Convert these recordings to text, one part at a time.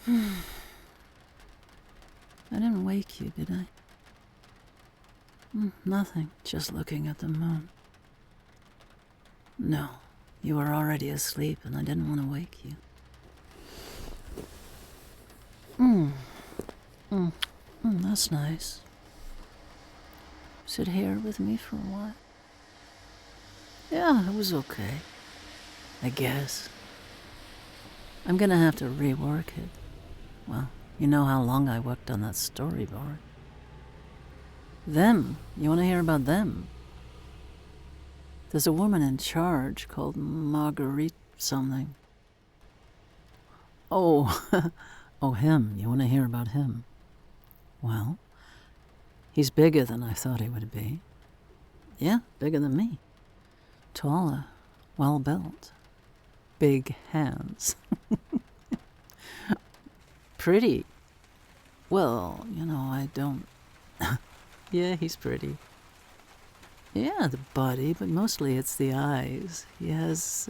I didn't wake you, did I? Nothing, just looking at the moon. No, you were already asleep and I didn't want to wake you. That's nice. Sit here with me for a while. Yeah, it was okay. I guess. I'm gonna have to rework it. Well, you know how long I worked on that storyboard. Them. You want to hear about them? There's a woman in charge called Marguerite something. Oh, oh, him. You want to hear about him? Well, he's bigger than I thought he would be. Yeah, bigger than me. Taller, well-built, big hands. Pretty. Well, I don't... Yeah, he's pretty. Yeah, the body, but mostly it's the eyes. He has,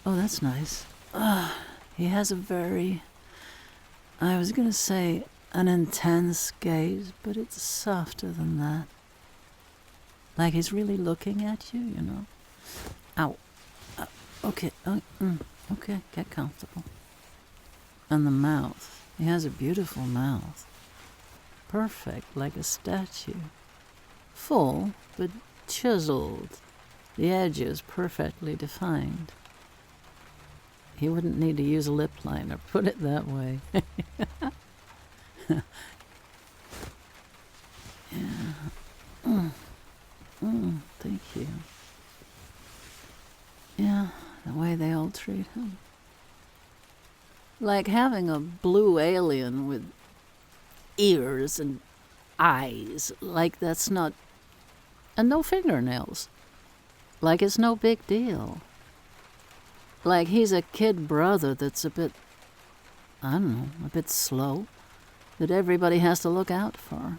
Oh, that's nice. He has a very... I was gonna say an intense gaze, but it's softer than that. Like he's really looking at you, Ow. Okay, okay, get comfortable. And the mouth. He has a beautiful mouth. Perfect, like a statue. Full, but chiseled. The edges perfectly defined. He wouldn't need to use a lip liner, put it that way. Yeah. Thank you. Yeah, the way they all treat him. Like having a blue alien with ears and eyes. Like that's not... And no fingernails. Like it's no big deal. Like he's a kid brother that's a bit... I don't know, a bit slow. That everybody has to look out for.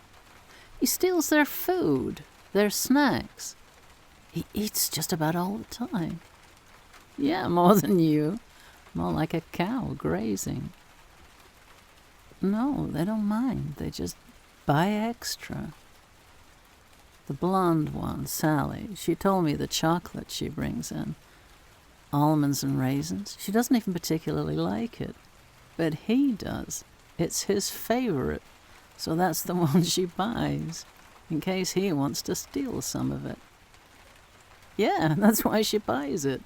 He steals their food, their snacks. He eats just about all the time. Yeah, more than you. More like a cow grazing. No, they don't mind. They just buy extra. The blonde one, Sally, she told me the chocolate she brings in. Almonds and raisins. She doesn't even particularly like it. But he does. It's his favorite. So that's the one she buys, in case he wants to steal some of it. Yeah, that's why she buys it.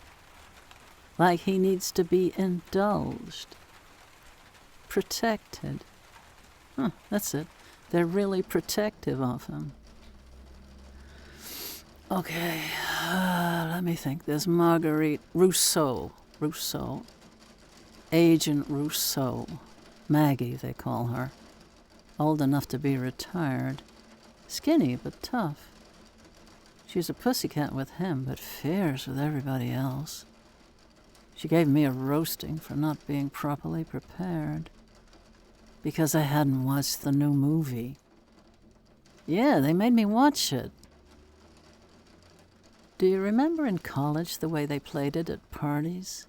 Like he needs to be indulged. Protected. That's it. They're really protective of him. Okay, let me think. There's Marguerite Rousseau. Agent Rousseau. Maggie, they call her. Old enough to be retired. Skinny, but tough. She's a pussycat with him, but fierce with everybody else. She gave me a roasting for not being properly prepared. Because I hadn't watched the new movie. Yeah, they made me watch it. Do you remember in college the way they played it at parties?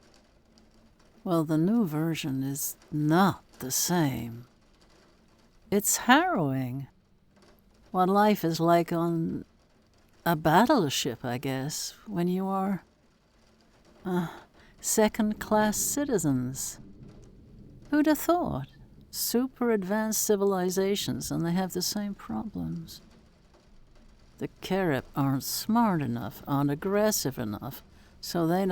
Well, the new version is not the same. It's harrowing. What life is like on a battleship, I guess, when you are second-class citizens. Who'd have thought? Super advanced civilizations, and they have the same problems. The Carib aren't smart enough, aren't aggressive enough, so they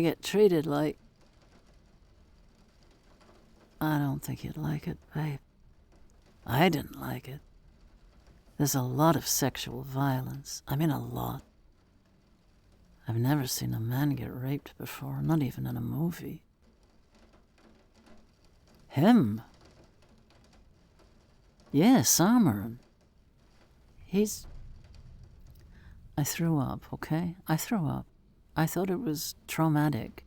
get treated like... I don't think you'd like it, babe. I didn't like it. There's a lot of sexual violence. I mean, a lot. I've never seen a man get raped before, not even in a movie. Him? Yeah, SAAM. He's... I threw up, okay? I threw up. I thought it was traumatic.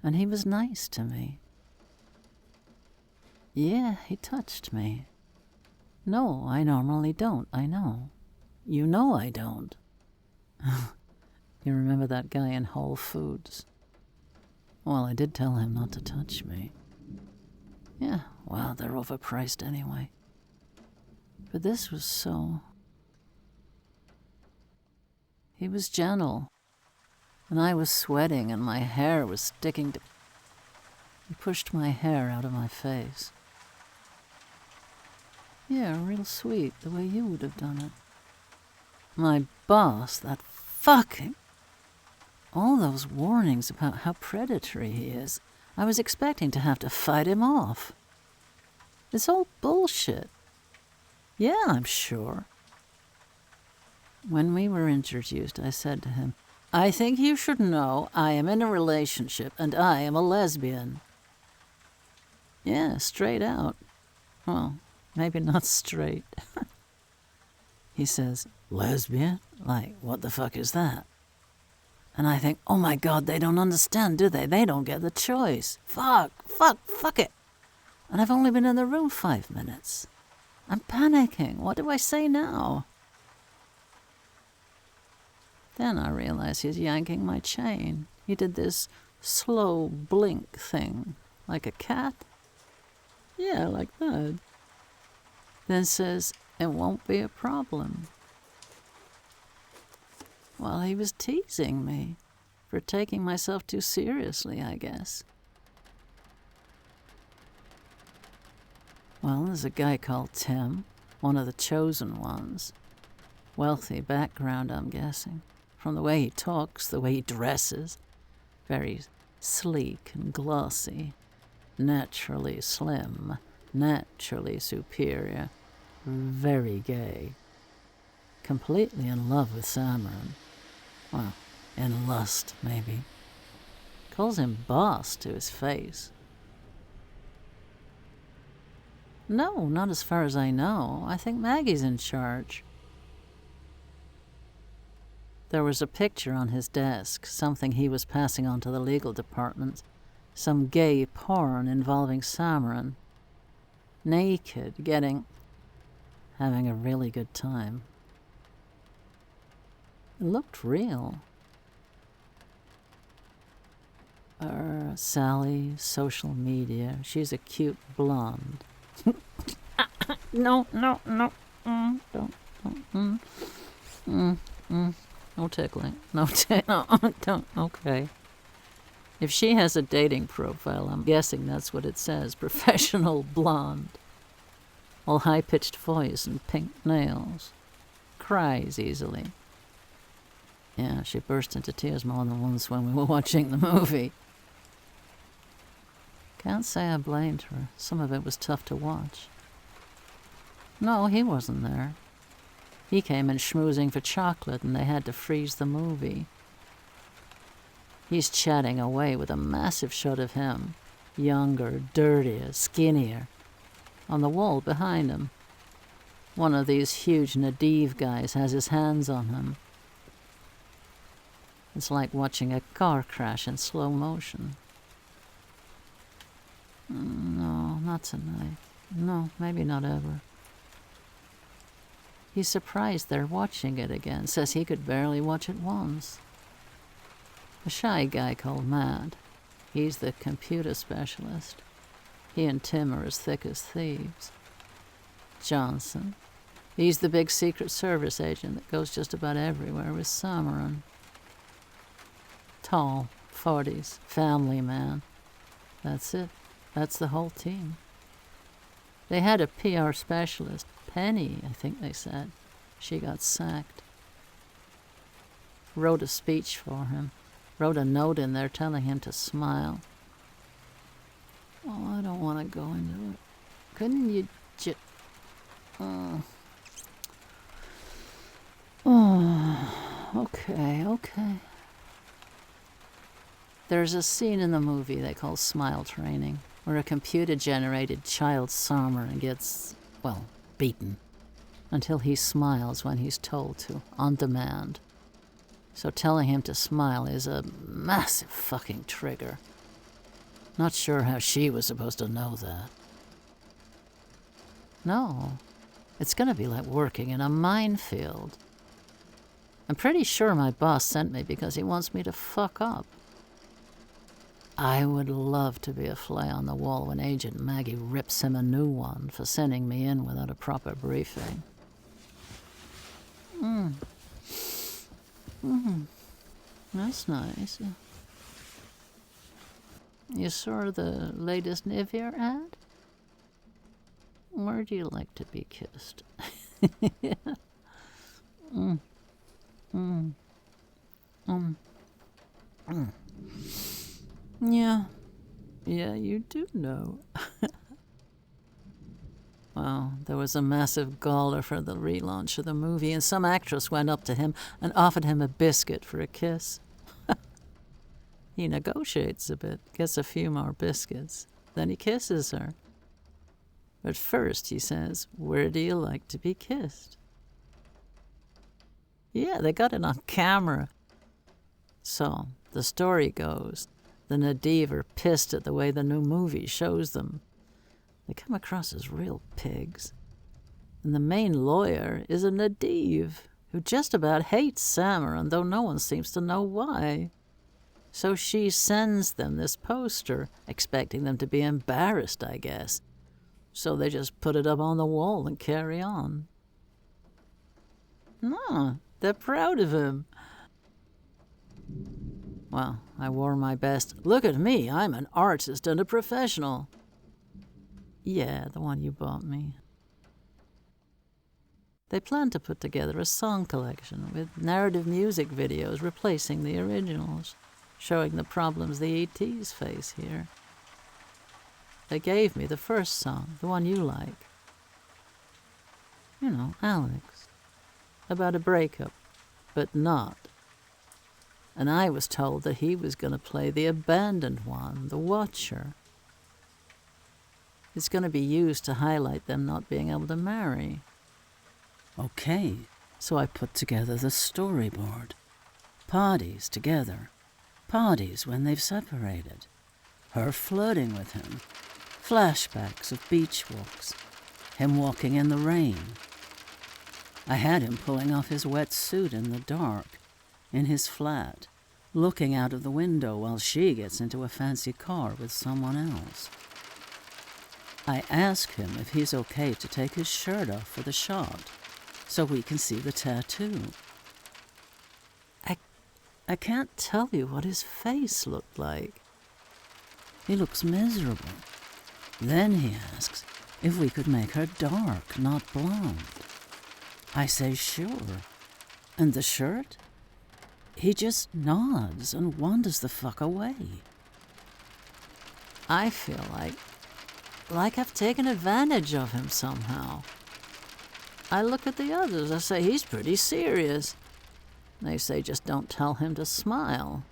And he was nice to me. Yeah, he touched me. No, I normally don't, I know. You know I don't. You remember that guy in Whole Foods? Well, I did tell him not to touch me. Yeah, well, they're overpriced anyway. But this was so... He was gentle, and I was sweating and my hair was sticking to... He pushed my hair out of my face. Yeah, real sweet, the way you would have done it. My boss, that fucking... All those warnings about how predatory he is, I was expecting to have to fight him off. It's all bullshit. Yeah, I'm sure. When we were introduced, I said to him, I think you should know I am in a relationship and I am a lesbian. Yeah, straight out. Well, maybe not straight. He says, lesbian? Like, what the fuck is that? And I think, oh my God, they don't understand, do they? They don't get the choice. Fuck it. And I've only been in the room 5 minutes. I'm panicking. What do I say now? Then I realize he's yanking my chain. He did this slow blink thing, like a cat. Yeah, like that. Then says, it won't be a problem. Well, he was teasing me for taking myself too seriously, I guess. Well, there's a guy called Tim, one of the chosen ones. Wealthy background, I'm guessing. From the way he talks, the way he dresses. Very sleek and glossy. Naturally slim. Naturally superior. Very gay. Completely in love with Samron. Well, in lust, maybe. Calls him boss to his face. No, not as far as I know. I think Maggie's in charge. There was a picture on his desk, something he was passing on to the legal department. Some gay porn involving Samron. Naked, having a really good time. It looked real. Sally, social media. She's a cute blonde. No. No tickling. No, don't. Okay. If she has a dating profile, I'm guessing that's what it says. Professional blonde. All high-pitched voice and pink nails. Cries easily. Yeah, she burst into tears more than once when we were watching the movie. Can't say I blamed her. Some of it was tough to watch. No, he wasn't there. He came in schmoozing for chocolate and they had to freeze the movie. He's chatting away with a massive shot of him. Younger, dirtier, skinnier. On the wall behind him. One of these huge Nadiv guys has his hands on him. It's like watching a car crash in slow motion. No, not tonight. No, maybe not ever. He's surprised they're watching it again. Says he could barely watch it once. A shy guy called Matt. He's the computer specialist. He and Tim are as thick as thieves. Johnson. He's the big Secret Service agent that goes just about everywhere with Samron. Tall, 40s, family man. That's it. That's the whole team. They had a PR specialist, Penny, I think they said. She got sacked. Wrote a speech for him. Wrote a note in there telling him to smile. Oh, I don't want to go into it. Couldn't you okay. There's a scene in the movie they call Smile Training, where a computer-generated child Samron gets, beaten, until he smiles when he's told to, on demand. So telling him to smile is a massive fucking trigger. Not sure how she was supposed to know that. No, it's gonna be like working in a minefield. I'm pretty sure my boss sent me because he wants me to fuck up. I would love to be a fly on the wall when Agent Maggie rips him a new one for sending me in without a proper briefing. That's nice. You saw the latest Nivea ad? Where do you like to be kissed? Yeah, you do know. Well, there was a massive gala for the relaunch of the movie, and some actress went up to him and offered him a biscuit for a kiss. He negotiates a bit, gets a few more biscuits, then he kisses her. But first he says, "Where do you like to be kissed?" Yeah, they got it on camera. So, the story goes, the Nadiv are pissed at the way the new movie shows them. They come across as real pigs. And the main lawyer is a Nadiv who just about hates Samuran, though no one seems to know why. So she sends them this poster, expecting them to be embarrassed, I guess. So they just put it up on the wall and carry on. No, they're proud of him. Well, I wore my best. Look at me, I'm an artist and a professional. Yeah, the one you bought me. They plan to put together a song collection with narrative music videos replacing the originals, showing the problems the ETs face here. They gave me the first song, the one you like. You know, Alex. About a breakup, but not. And I was told that he was going to play the abandoned one, the Watcher. It's going to be used to highlight them not being able to marry. Okay, so I put together the storyboard. Parties together. Parties when they've separated. Her flirting with him. Flashbacks of beach walks. Him walking in the rain. I had him pulling off his wet suit in the dark, in his flat, looking out of the window while she gets into a fancy car with someone else. I ask him if he's okay to take his shirt off for the shot, so we can see the tattoo. I can't tell you what his face looked like. He looks miserable. Then he asks if we could make her dark, not blonde. I say sure. And the shirt? He just nods and wanders the fuck away. I feel like I've taken advantage of him somehow. I look at the others, I say he's pretty serious. They say just don't tell him to smile.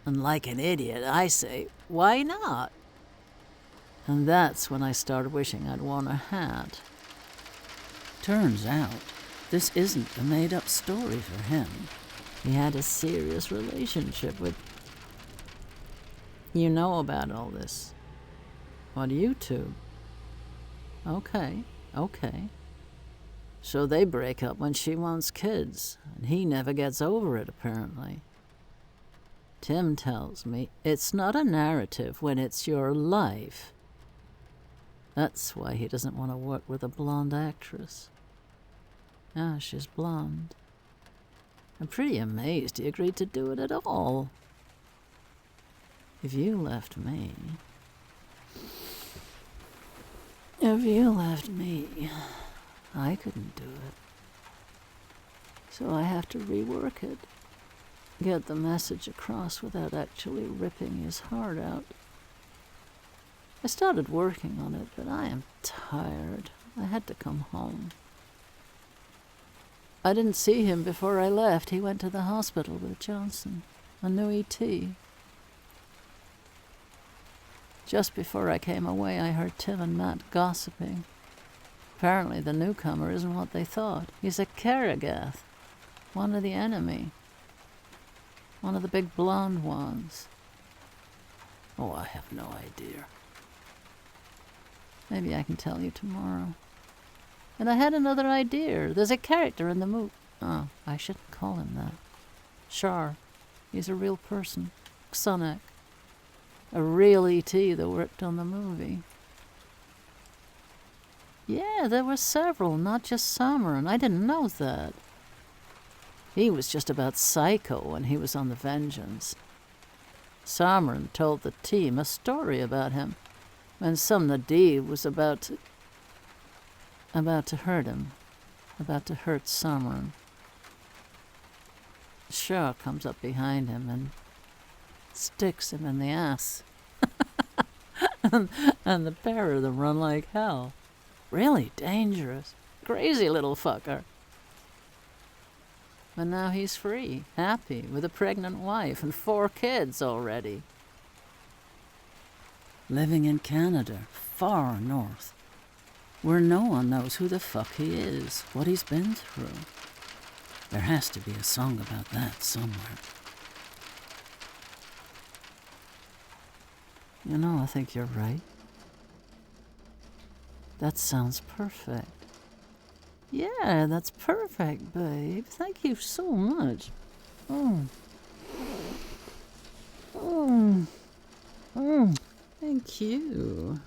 And like an idiot, I say, why not? And that's when I started wishing I'd worn a hat. Turns out, this isn't a made-up story for him. He had a serious relationship with... You know about all this. On YouTube. Okay. So they break up when she wants kids, and he never gets over it, apparently. Tim tells me it's not a narrative when it's your life. That's why he doesn't want to work with a blonde actress. Ah, she's blonde. I'm pretty amazed he agreed to do it at all. If you left me, I couldn't do it. So I have to rework it. Get the message across without actually ripping his heart out. I started working on it, but I am tired. I had to come home. I didn't see him before I left. He went to the hospital with Johnson, a new ET. Just before I came away, I heard Tim and Matt gossiping. Apparently the newcomer isn't what they thought. He's a Karagath, one of the enemy. One of the big blonde ones. Oh, I have no idea. Maybe I can tell you tomorrow. And I had another idea. There's a character in the movie. Oh, I shouldn't call him that. Shar. He's a real person. Xonek. A real E.T. that worked on the movie. Yeah, there were several, not just Summer, I didn't know that. He was just about psycho when he was on the Vengeance. Summer told the team a story about him, and some Nadeeb was about to hurt him, about to hurt Summer. Shaw comes up behind him and sticks him in the ass. and the pair of them run like hell. Really dangerous. Crazy little fucker. But now he's free, happy, with a pregnant wife and 4 kids already. Living in Canada, far north, where no one knows who the fuck he is, what he's been through. There has to be a song about that somewhere. You know, I think you're right. That sounds perfect. Yeah, that's perfect, babe. Thank you so much. Thank you.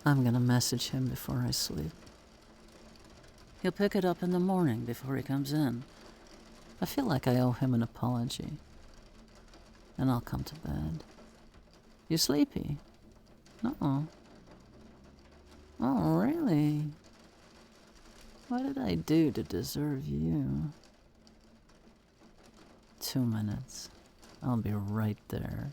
I'm gonna message him before I sleep. He'll pick it up in the morning before he comes in. I feel like I owe him an apology. And I'll come to bed. You sleepy? Uh-oh. Oh, really? What did I do to deserve you? 2 minutes. I'll be right there.